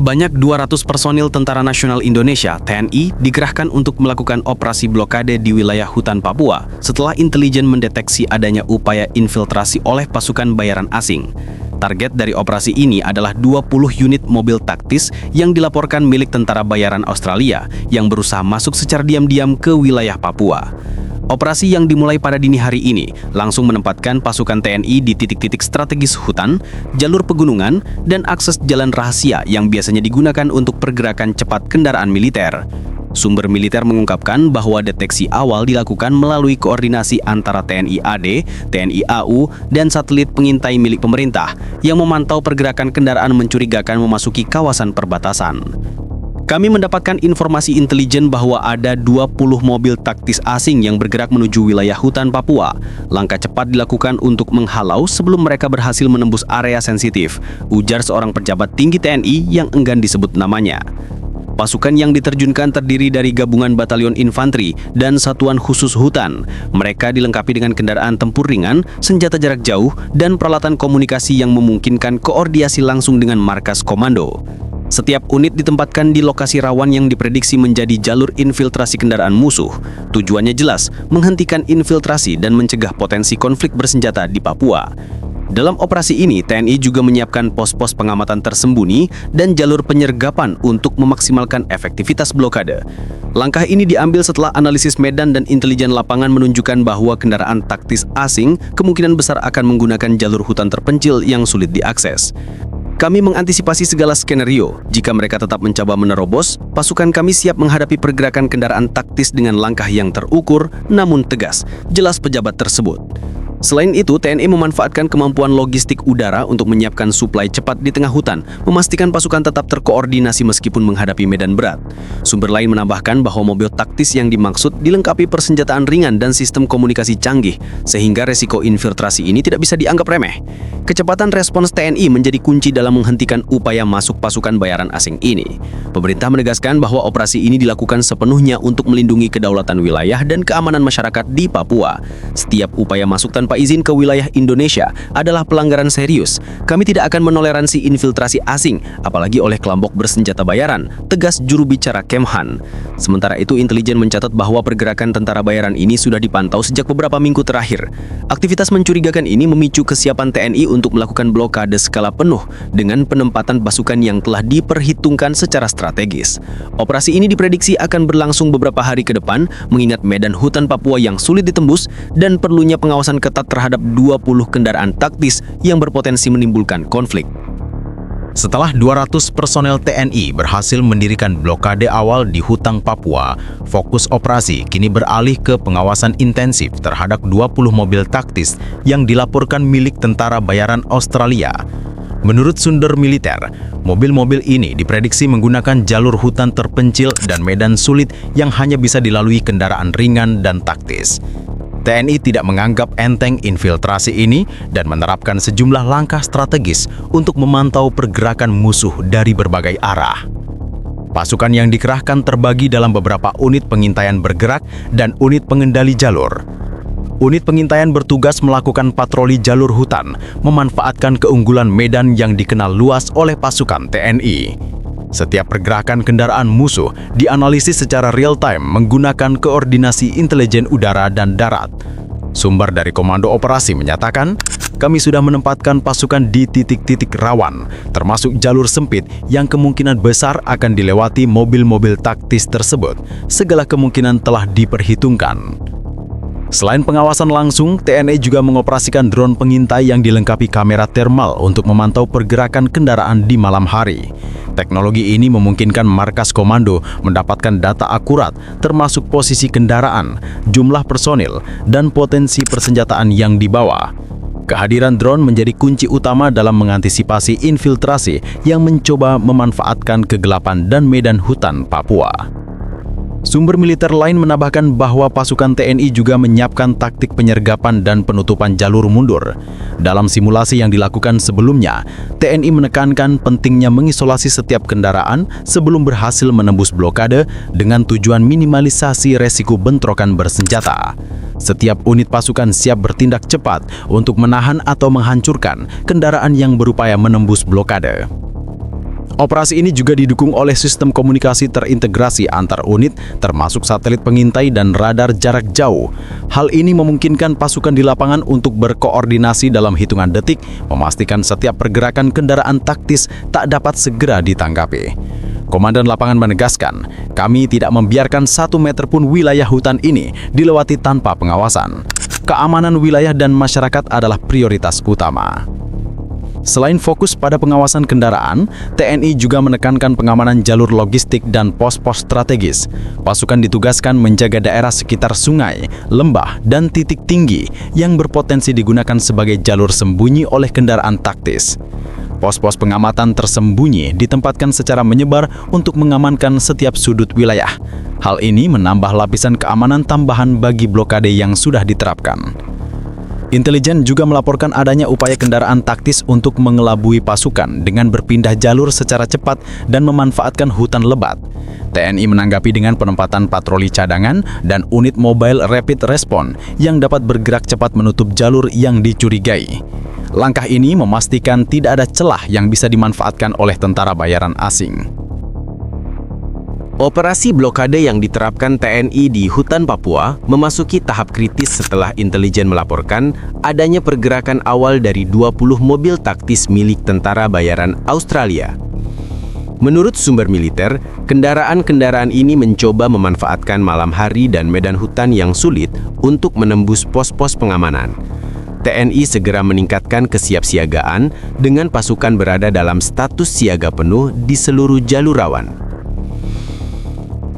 Sebanyak 200 personil Tentara Nasional Indonesia (TNI) dikerahkan untuk melakukan operasi blokade di wilayah hutan Papua setelah intelijen mendeteksi adanya upaya infiltrasi oleh pasukan bayaran asing. Target dari operasi ini adalah 20 unit mobil taktis yang dilaporkan milik tentara bayaran Australia yang berusaha masuk secara diam-diam ke wilayah Papua. Operasi yang dimulai pada dini hari ini langsung menempatkan pasukan TNI di titik-titik strategis hutan, jalur pegunungan, dan akses jalan rahasia yang biasanya digunakan untuk pergerakan cepat kendaraan militer. Sumber militer mengungkapkan bahwa deteksi awal dilakukan melalui koordinasi antara TNI AD, TNI AU, dan satelit pengintai milik pemerintah yang memantau pergerakan kendaraan mencurigakan memasuki kawasan perbatasan. Kami mendapatkan informasi intelijen bahwa ada 20 mobil taktis asing yang bergerak menuju wilayah hutan Papua. Langkah cepat dilakukan untuk menghalau sebelum mereka berhasil menembus area sensitif, ujar seorang pejabat tinggi TNI yang enggan disebut namanya. Pasukan yang diterjunkan terdiri dari gabungan batalion infanteri dan satuan khusus hutan. Mereka dilengkapi dengan kendaraan tempur ringan, senjata jarak jauh, dan peralatan komunikasi yang memungkinkan koordinasi langsung dengan markas komando. Setiap unit ditempatkan di lokasi rawan yang diprediksi menjadi jalur infiltrasi kendaraan musuh. Tujuannya jelas, menghentikan infiltrasi dan mencegah potensi konflik bersenjata di Papua. Dalam operasi ini, TNI juga menyiapkan pos-pos pengamatan tersembunyi dan jalur penyergapan untuk memaksimalkan efektivitas blokade. Langkah ini diambil setelah analisis medan dan intelijen lapangan menunjukkan bahwa kendaraan taktis asing kemungkinan besar akan menggunakan jalur hutan terpencil yang sulit diakses. Kami mengantisipasi segala skenario. Jika mereka tetap mencoba menerobos, pasukan kami siap menghadapi pergerakan kendaraan taktis dengan langkah yang terukur namun tegas, jelas pejabat tersebut. Selain itu, TNI memanfaatkan kemampuan logistik udara untuk menyiapkan suplai cepat di tengah hutan, memastikan pasukan tetap terkoordinasi meskipun menghadapi medan berat. Sumber lain menambahkan bahwa mobil taktis yang dimaksud dilengkapi persenjataan ringan dan sistem komunikasi canggih, sehingga resiko infiltrasi ini tidak bisa dianggap remeh. Kecepatan respons TNI menjadi kunci dalam menghentikan upaya masuk pasukan bayaran asing ini. Pemerintah menegaskan bahwa operasi ini dilakukan sepenuhnya untuk melindungi kedaulatan wilayah dan keamanan masyarakat di Papua. Setiap upaya masuk tanpa izin ke wilayah Indonesia adalah pelanggaran serius. Kami tidak akan menoleransi infiltrasi asing, apalagi oleh kelompok bersenjata bayaran, tegas juru bicara Kemhan. Sementara itu, intelijen mencatat bahwa pergerakan tentara bayaran ini sudah dipantau sejak beberapa minggu terakhir. Aktivitas mencurigakan ini memicu kesiapan TNI untuk melakukan blokade skala penuh dengan penempatan pasukan yang telah diperhitungkan secara strategis. Operasi ini diprediksi akan berlangsung beberapa hari ke depan, mengingat medan hutan Papua yang sulit ditembus dan perlunya pengawasan ketat terhadap 20 kendaraan taktis yang berpotensi menimbulkan konflik. Setelah 200 personel TNI berhasil mendirikan blokade awal di hutan Papua, fokus operasi kini beralih ke pengawasan intensif terhadap 20 mobil taktis yang dilaporkan milik tentara bayaran Australia. Menurut sumber militer, mobil-mobil ini diprediksi menggunakan jalur hutan terpencil dan medan sulit yang hanya bisa dilalui kendaraan ringan dan taktis. TNI tidak menganggap enteng infiltrasi ini dan menerapkan sejumlah langkah strategis untuk memantau pergerakan musuh dari berbagai arah. Pasukan yang dikerahkan terbagi dalam beberapa unit pengintaian bergerak dan unit pengendali jalur. Unit pengintaian bertugas melakukan patroli jalur hutan, memanfaatkan keunggulan medan yang dikenal luas oleh pasukan TNI. Setiap pergerakan kendaraan musuh dianalisis secara real-time menggunakan koordinasi intelijen udara dan darat. Sumber dari Komando Operasi menyatakan, kami sudah menempatkan pasukan di titik-titik rawan, termasuk jalur sempit yang kemungkinan besar akan dilewati mobil-mobil taktis tersebut. Segala kemungkinan telah diperhitungkan. Selain pengawasan langsung, TNI juga mengoperasikan drone pengintai yang dilengkapi kamera thermal untuk memantau pergerakan kendaraan di malam hari. Teknologi ini memungkinkan markas komando mendapatkan data akurat, termasuk posisi kendaraan, jumlah personil, dan potensi persenjataan yang dibawa. Kehadiran drone menjadi kunci utama dalam mengantisipasi infiltrasi yang mencoba memanfaatkan kegelapan dan medan hutan Papua. Sumber militer lain menambahkan bahwa pasukan TNI juga menyiapkan taktik penyergapan dan penutupan jalur mundur. Dalam simulasi yang dilakukan sebelumnya, TNI menekankan pentingnya mengisolasi setiap kendaraan sebelum berhasil menembus blokade dengan tujuan minimalisasi resiko bentrokan bersenjata. Setiap unit pasukan siap bertindak cepat untuk menahan atau menghancurkan kendaraan yang berupaya menembus blokade. Operasi ini juga didukung oleh sistem komunikasi terintegrasi antar unit, termasuk satelit pengintai dan radar jarak jauh. Hal ini memungkinkan pasukan di lapangan untuk berkoordinasi dalam hitungan detik, memastikan setiap pergerakan kendaraan taktis tak dapat segera ditanggapi. Komandan lapangan menegaskan, kami tidak membiarkan 1 meter pun wilayah hutan ini dilewati tanpa pengawasan. Keamanan wilayah dan masyarakat adalah prioritas utama. Selain fokus pada pengawasan kendaraan, TNI juga menekankan pengamanan jalur logistik dan pos-pos strategis. Pasukan ditugaskan menjaga daerah sekitar sungai, lembah, dan titik tinggi yang berpotensi digunakan sebagai jalur sembunyi oleh kendaraan taktis. Pos-pos pengamatan tersembunyi ditempatkan secara menyebar untuk mengamankan setiap sudut wilayah. Hal ini menambah lapisan keamanan tambahan bagi blokade yang sudah diterapkan. Intelijen juga melaporkan adanya upaya kendaraan taktis untuk mengelabui pasukan dengan berpindah jalur secara cepat dan memanfaatkan hutan lebat. TNI menanggapi dengan penempatan patroli cadangan dan unit mobile rapid response yang dapat bergerak cepat menutup jalur yang dicurigai. Langkah ini memastikan tidak ada celah yang bisa dimanfaatkan oleh tentara bayaran asing. Operasi blokade yang diterapkan TNI di hutan Papua memasuki tahap kritis setelah intelijen melaporkan adanya pergerakan awal dari 20 mobil taktis milik tentara bayaran Australia. Menurut sumber militer, kendaraan-kendaraan ini mencoba memanfaatkan malam hari dan medan hutan yang sulit untuk menembus pos-pos pengamanan. TNI segera meningkatkan kesiapsiagaan dengan pasukan berada dalam status siaga penuh di seluruh jalur rawan.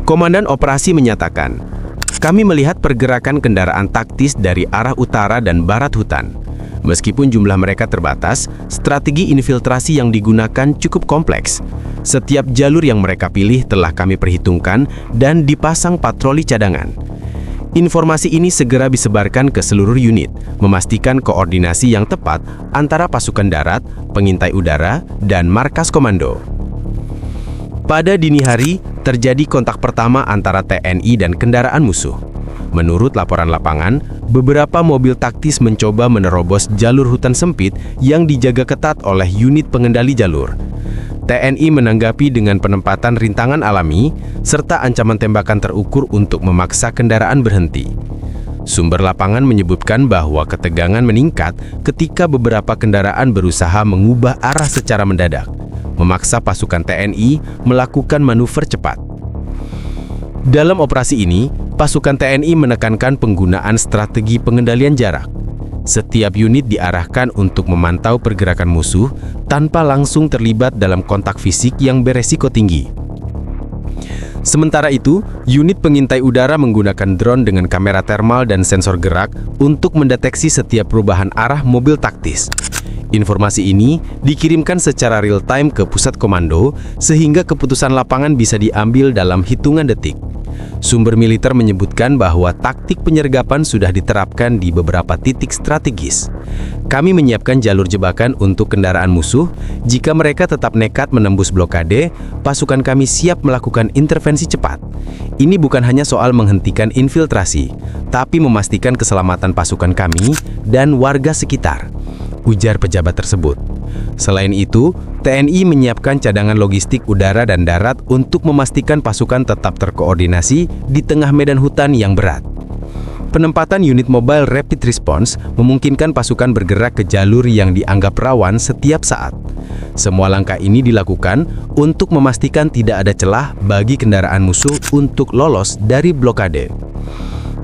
Komandan operasi menyatakan, kami melihat pergerakan kendaraan taktis dari arah utara dan barat hutan. Meskipun jumlah mereka terbatas, strategi infiltrasi yang digunakan cukup kompleks. Setiap jalur yang mereka pilih telah kami perhitungkan dan dipasang patroli cadangan. Informasi ini segera disebarkan ke seluruh unit, memastikan koordinasi yang tepat antara pasukan darat, pengintai udara, dan markas komando. Pada dini hari, terjadi kontak pertama antara TNI dan kendaraan musuh. Menurut laporan lapangan, beberapa mobil taktis mencoba menerobos jalur hutan sempit yang dijaga ketat oleh unit pengendali jalur. TNI menanggapi dengan penempatan rintangan alami, serta ancaman tembakan terukur untuk memaksa kendaraan berhenti. Sumber lapangan menyebutkan bahwa ketegangan meningkat ketika beberapa kendaraan berusaha mengubah arah secara mendadak, memaksa pasukan TNI melakukan manuver cepat. Dalam operasi ini, pasukan TNI menekankan penggunaan strategi pengendalian jarak. Setiap unit diarahkan untuk memantau pergerakan musuh tanpa langsung terlibat dalam kontak fisik yang beresiko tinggi. Sementara itu, unit pengintai udara menggunakan drone dengan kamera termal dan sensor gerak untuk mendeteksi setiap perubahan arah mobil taktis. Informasi ini dikirimkan secara real-time ke pusat komando, sehingga keputusan lapangan bisa diambil dalam hitungan detik. Sumber militer menyebutkan bahwa taktik penyergapan sudah diterapkan di beberapa titik strategis. Kami menyiapkan jalur jebakan untuk kendaraan musuh. Jika mereka tetap nekat menembus blokade, pasukan kami siap melakukan intervensi cepat. Ini bukan hanya soal menghentikan infiltrasi, tapi memastikan keselamatan pasukan kami dan warga sekitar, ujar pejabat tersebut. Selain itu, TNI menyiapkan cadangan logistik udara dan darat untuk memastikan pasukan tetap terkoordinasi di tengah medan hutan yang berat. Penempatan unit mobile rapid response memungkinkan pasukan bergerak ke jalur yang dianggap rawan setiap saat. Semua langkah ini dilakukan untuk memastikan tidak ada celah bagi kendaraan musuh untuk lolos dari blokade.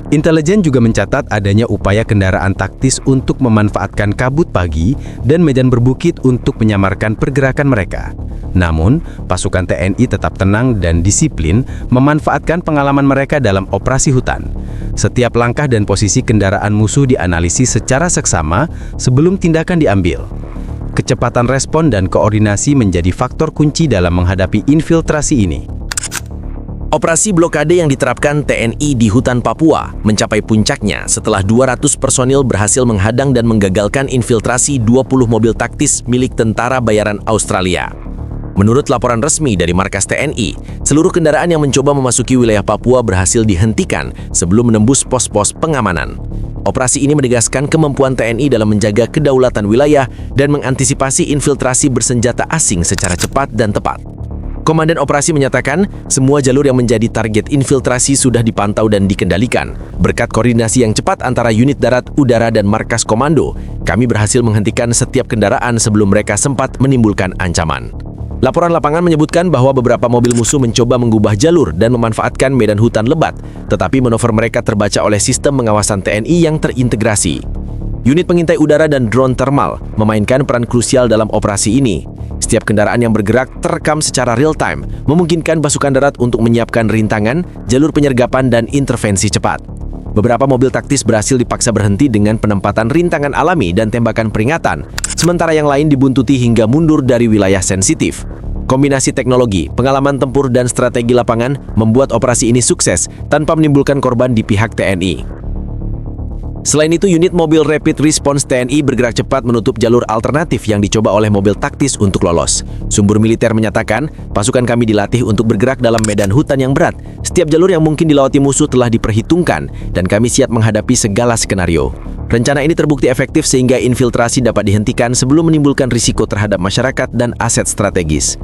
Intelijen juga mencatat adanya upaya kendaraan taktis untuk memanfaatkan kabut pagi dan medan berbukit untuk menyamarkan pergerakan mereka. Namun, pasukan TNI tetap tenang dan disiplin memanfaatkan pengalaman mereka dalam operasi hutan. Setiap langkah dan posisi kendaraan musuh dianalisis secara seksama sebelum tindakan diambil. Kecepatan respon dan koordinasi menjadi faktor kunci dalam menghadapi infiltrasi ini. Operasi blokade yang diterapkan TNI di hutan Papua mencapai puncaknya setelah 200 personil berhasil menghadang dan menggagalkan infiltrasi 20 mobil taktis milik tentara bayaran Australia. Menurut laporan resmi dari markas TNI, seluruh kendaraan yang mencoba memasuki wilayah Papua berhasil dihentikan sebelum menembus pos-pos pengamanan. Operasi ini menegaskan kemampuan TNI dalam menjaga kedaulatan wilayah dan mengantisipasi infiltrasi bersenjata asing secara cepat dan tepat. Komandan operasi menyatakan, semua jalur yang menjadi target infiltrasi sudah dipantau dan dikendalikan. Berkat koordinasi yang cepat antara unit darat, udara, dan markas komando, kami berhasil menghentikan setiap kendaraan sebelum mereka sempat menimbulkan ancaman. Laporan lapangan menyebutkan bahwa beberapa mobil musuh mencoba mengubah jalur dan memanfaatkan medan hutan lebat, tetapi manuver mereka terbaca oleh sistem pengawasan TNI yang terintegrasi. Unit pengintai udara dan drone thermal memainkan peran krusial dalam operasi ini. Setiap kendaraan yang bergerak terekam secara real-time, memungkinkan pasukan darat untuk menyiapkan rintangan, jalur penyergapan, dan intervensi cepat. Beberapa mobil taktis berhasil dipaksa berhenti dengan penempatan rintangan alami dan tembakan peringatan, sementara yang lain dibuntuti hingga mundur dari wilayah sensitif. Kombinasi teknologi, pengalaman tempur, dan strategi lapangan membuat operasi ini sukses tanpa menimbulkan korban di pihak TNI. Selain itu, unit mobil Rapid Response TNI bergerak cepat menutup jalur alternatif yang dicoba oleh mobil taktis untuk lolos. Sumber militer menyatakan, pasukan kami dilatih untuk bergerak dalam medan hutan yang berat. Setiap jalur yang mungkin dilewati musuh telah diperhitungkan, dan kami siap menghadapi segala skenario. Rencana ini terbukti efektif sehingga infiltrasi dapat dihentikan sebelum menimbulkan risiko terhadap masyarakat dan aset strategis.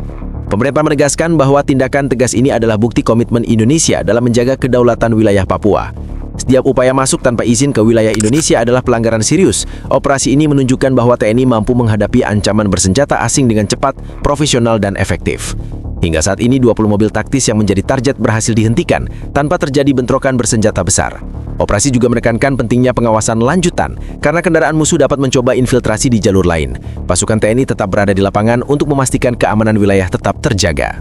Pemerintah menegaskan bahwa tindakan tegas ini adalah bukti komitmen Indonesia dalam menjaga kedaulatan wilayah Papua. Setiap upaya masuk tanpa izin ke wilayah Indonesia adalah pelanggaran serius. Operasi ini menunjukkan bahwa TNI mampu menghadapi ancaman bersenjata asing dengan cepat, profesional, dan efektif. Hingga saat ini 20 mobil taktis yang menjadi target berhasil dihentikan tanpa terjadi bentrokan bersenjata besar. Operasi juga menekankan pentingnya pengawasan lanjutan karena kendaraan musuh dapat mencoba infiltrasi di jalur lain. Pasukan TNI tetap berada di lapangan untuk memastikan keamanan wilayah tetap terjaga.